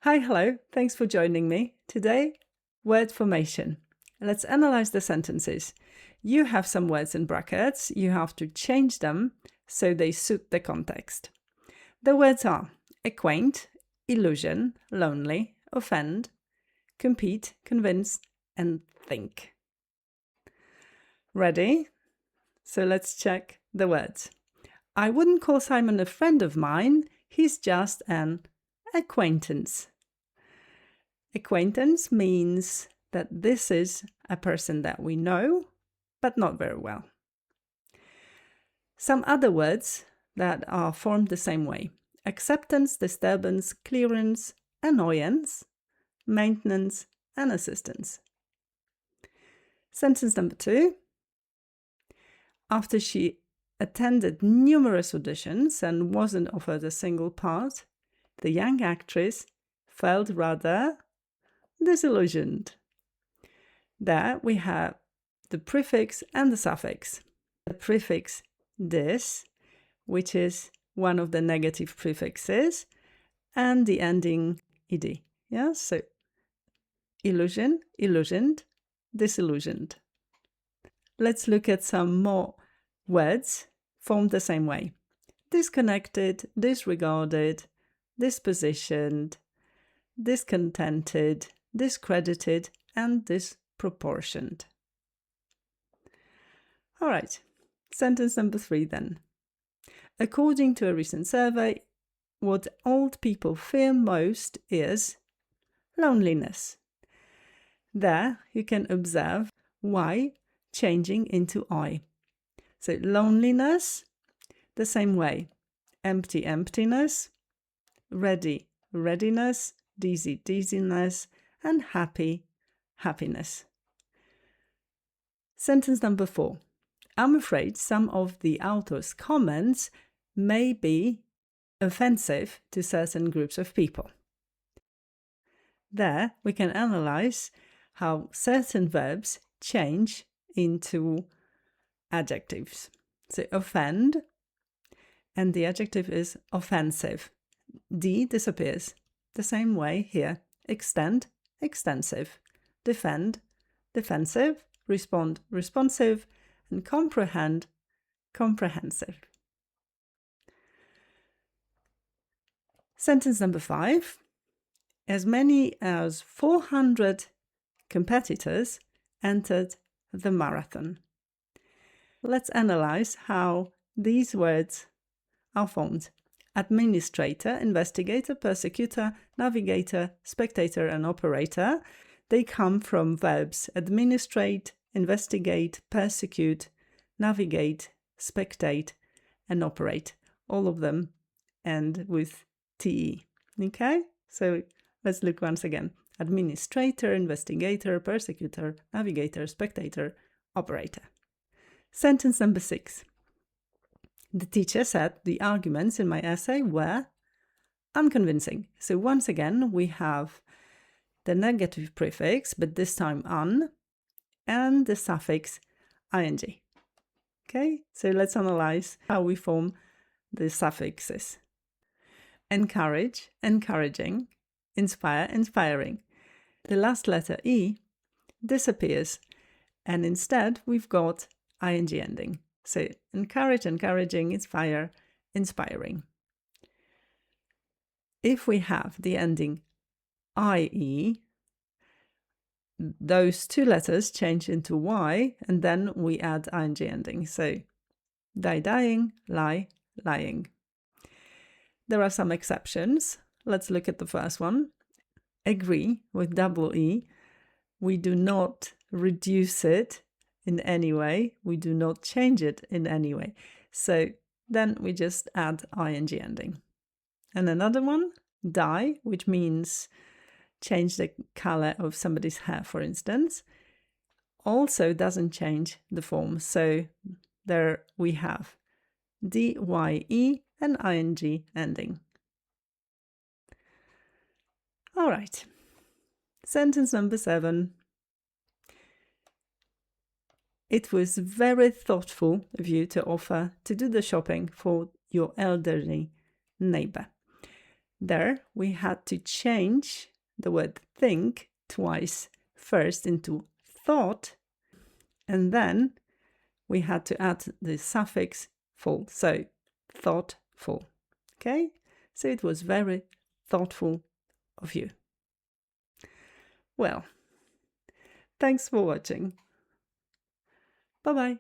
Hi, hello, thanks for joining me. Today, word formation. Let's analyze the sentences. You have some words in brackets. You have to change them so they suit the context. The words are acquaint, illusion, lonely, offend, compete, convince, and think. Ready? So let's check the words. I wouldn't call Simon a friend of mine. He's just an acquaintance. Acquaintance means that this is a person that we know, but not very well. Some other words that are formed the same way: acceptance, disturbance, clearance, annoyance, maintenance, and assistance. Sentence number 2. After she attended numerous auditions and wasn't offered a single part, the young actress felt rather disillusioned. There we have the prefix and the suffix. The prefix dis, which is one of the negative prefixes, and the ending ed. Yeah, so illusion, illusioned, disillusioned. Let's look at some more words formed the same way: disconnected, disregarded, dispositioned, discontented, discredited, and disproportioned. All right, sentence number 3 then. According to a recent survey, what old people fear most is loneliness. There you can observe Y changing into I. So loneliness, the same way: empty, emptiness, ready, readiness, dizzy, dizziness, and happy, happiness. Sentence number 4. I'm afraid some of the author's comments may be offensive to certain groups of people. There we can analyze how certain verbs change into adjectives. So offend, and the adjective is offensive. D disappears. The same way here: extend, extensive, defend, defensive, respond, responsive, and comprehend, comprehensive. Sentence number 5. As many as 400 competitors entered the marathon. Let's analyze how these words are formed. Administrator, investigator, persecutor, navigator, spectator, and operator. They come from verbs administrate, investigate, persecute, navigate, spectate, and operate. All of them end with TE. Okay? So let's look once again. Administrator, investigator, persecutor, navigator, spectator, operator. Sentence number 6. The teacher said the arguments in my essay were unconvincing. So once again, we have the negative prefix, but this time un, and the suffix ing. Okay, so let's analyze how we form the suffixes. Encourage, encouraging, inspire, inspiring. The last letter E disappears, and instead we've got ing ending. So encourage, encouraging, inspire, inspiring. If we have the ending IE, those two letters change into Y, and then we add ing ending. So die, dying, lie, lying. There are some exceptions. Let's look at the first one. Agree with double E. We do not reduce it in any way. We do not change it in any way. So then we just add ing ending. And another one, dye, which means change the color of somebody's hair, for instance, also doesn't change the form. So there we have dye and ing ending. All right. Sentence number 7. It was very thoughtful of you to offer to do the shopping for your elderly neighbor. There, we had to change the word think twice, first into thought, and then we had to add the suffix ful, so thoughtful. Okay? So it was very thoughtful of you. Well, thanks for watching. Bye-bye.